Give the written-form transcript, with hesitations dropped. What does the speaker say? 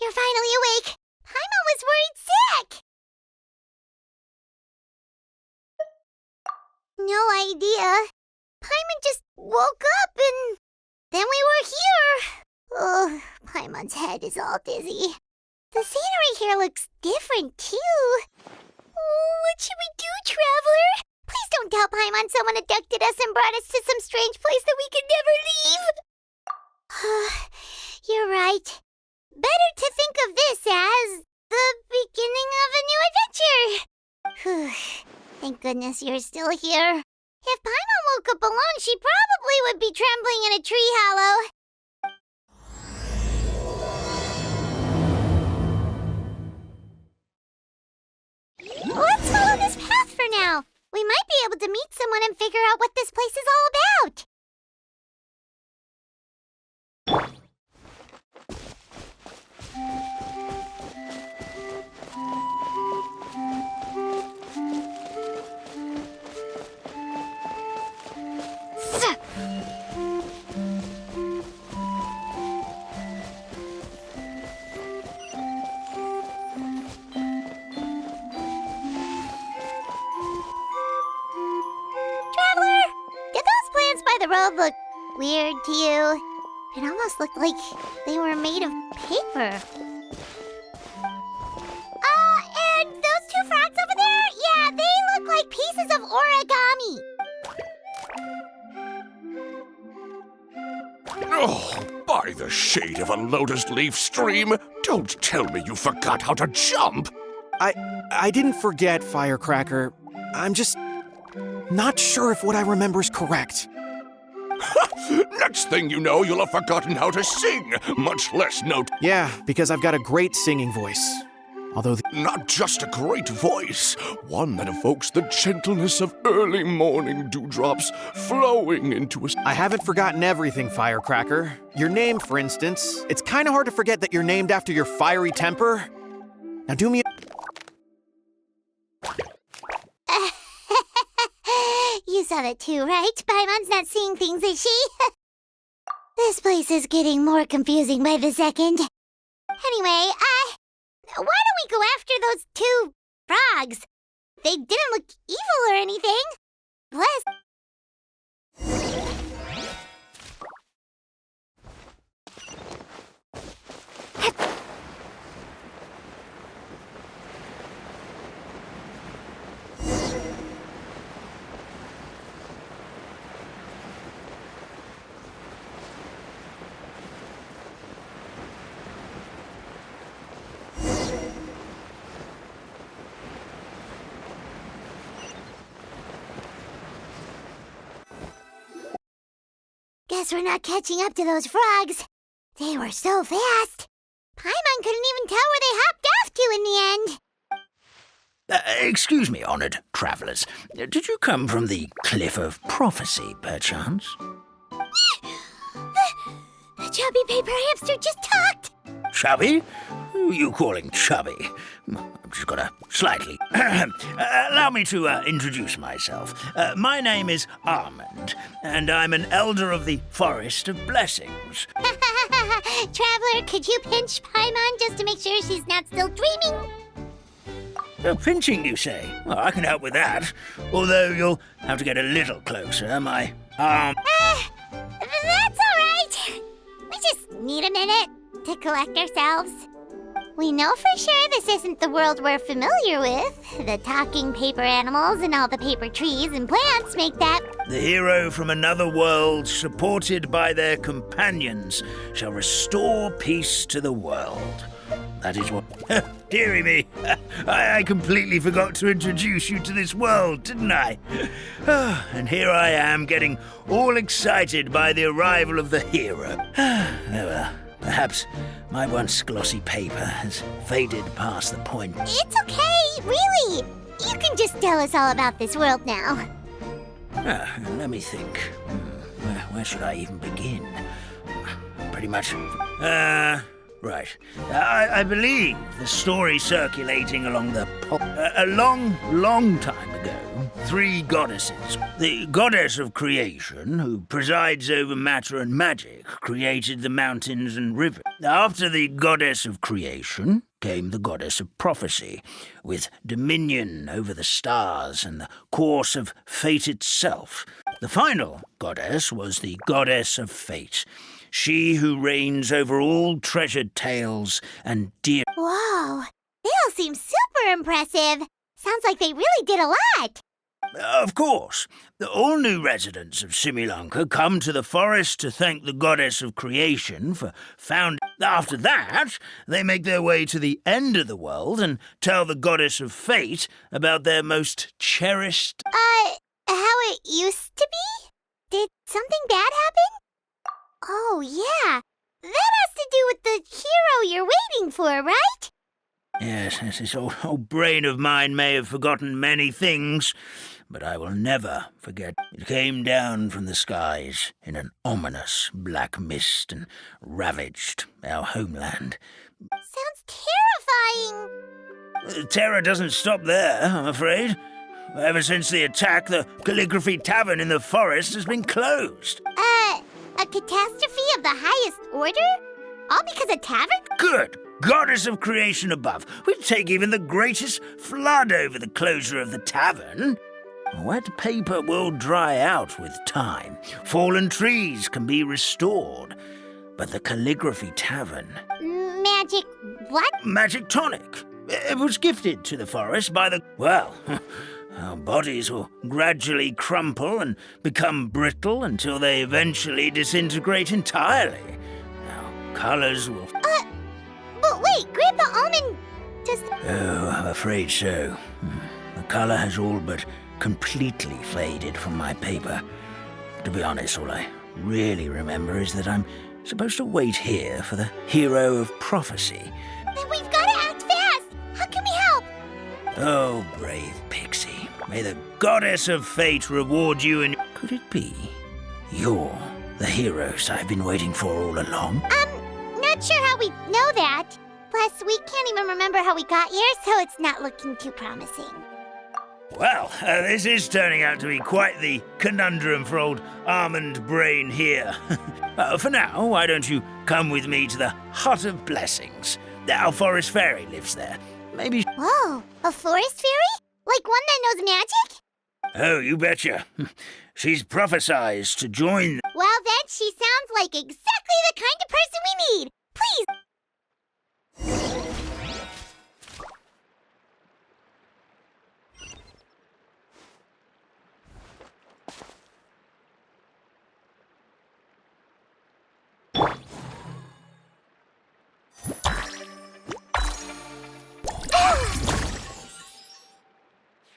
You're finally awake! Paimon was worried sick! No idea. Paimon just woke up and then we were here. Oh, Paimon's head is all dizzy. The scenery here looks different, too. Oh, what should we do, Traveler? Please don't tell Paimon someone abducted us and brought us to some strange place that we could never leave. You're right. Better to think of this as the beginning of a new adventure. Thank goodness you're still here. If Paimon woke up alone, she probably would be trembling in a tree hollow. Let's follow this path for now. We might be able to meet someone and figure out what this place is all about. The road looked weird to you. It almost looked like they were made of paper. And those two frogs over there? Yeah, they look like pieces of origami. Oh, by the shade of a lotus leaf stream, don't tell me you forgot how to jump. I didn't forget, Firecracker. I'm just not sure if what I remember is correct. Next thing you know, you'll have forgotten how to sing, much less note. Yeah, because I've got a great singing voice. Although Not just a great voice, one that evokes the gentleness of early morning dewdrops flowing into a... I haven't forgotten everything, Firecracker. Your name, for instance. It's kind of hard to forget that you're named after your fiery temper. Now do me a... You saw that too, right? Paimon's not seeing things, is she? This place is getting more confusing by the second. Anyway, why don't we go after those two frogs? They didn't look evil or anything. Plus... Guess we're not catching up to those frogs. They were so fast. Paimon couldn't even tell where they hopped off to in the end. Excuse me, honored travelers. Did you come from the Cliff of Prophecy, perchance? The chubby paper hamster just talked. Chubby? Who are you calling chubby? I've just got a slightly... Allow me to introduce myself. My name is Almond, and I'm an elder of the Forest of Blessings. Traveler, could you pinch Paimon just to make sure she's not still dreaming? Pinching, you say? Well, I can help with that. Although you'll have to get a little closer. My arm... That's all right. We just need a minute to collect ourselves. We know for sure this isn't the world we're familiar with. The talking paper animals and all the paper trees and plants make that... The hero from another world, supported by their companions, shall restore peace to the world. That is what... Dearie me, I completely forgot to introduce you to this world, didn't I? And here I am, getting all excited by the arrival of the hero. Oh well, perhaps my once glossy paper has faded past the point. It's okay, really. You can just tell us all about this world now. Let me think. Where should I even begin? Pretty much... Right. I believe the story circulating along the a long, long time ago, 3 goddesses. The goddess of creation, who presides over matter and magic, created the mountains and rivers. After the goddess of creation came the goddess of prophecy, with dominion over the stars and the course of fate itself. The final goddess was the goddess of fate, she who reigns over all treasured tales and dear... Whoa, they all seem super impressive. Sounds like they really did a lot. Of course, all new residents of Similanka come to the forest to thank the goddess of creation for found. After that, they make their way to the end of the world and tell the goddess of fate about their most cherished... How it used to be? Did something bad happen? Oh, yeah. That has to do with the hero you're waiting for, right? Yes, this old brain of mine may have forgotten many things, but I will never forget. It came down from the skies in an ominous black mist and ravaged our homeland. Sounds terrifying. Terror doesn't stop there, I'm afraid. Ever since the attack, the Calligraphy Tavern in the forest has been closed. A catastrophe of the highest order? All because of tavern? Good. Goddess of creation above. We'd take even the greatest flood over the closure of the tavern. Wet paper will dry out with time. Fallen trees can be restored. But the Calligraphy Tavern... Magic what? Magic tonic. It was gifted to the forest by the... Well, our bodies will gradually crumple and become brittle until they eventually disintegrate entirely. Our colors will... But wait, Grandpa Almond just... Oh, I'm afraid so. The color has all but completely faded from my paper. To be honest, all I really remember is that I'm supposed to wait here for the hero of prophecy. Then we've got to act fast! How can we help? Oh, brave Pixie. May the goddess of fate reward you and... Could it be you're the heroes I've been waiting for all along? Not sure how we know that. Plus, we can't even remember how we got here, so it's not looking too promising. Well, this is turning out to be quite the conundrum for old Almond Brain here. For now, why don't you come with me to the Hut of Blessings? Our forest fairy lives there. Maybe... Whoa, a forest fairy? Like one that knows magic? Oh, you betcha. She's prophesized to join... Well, then she sounds like exactly the kind of person we need. Please,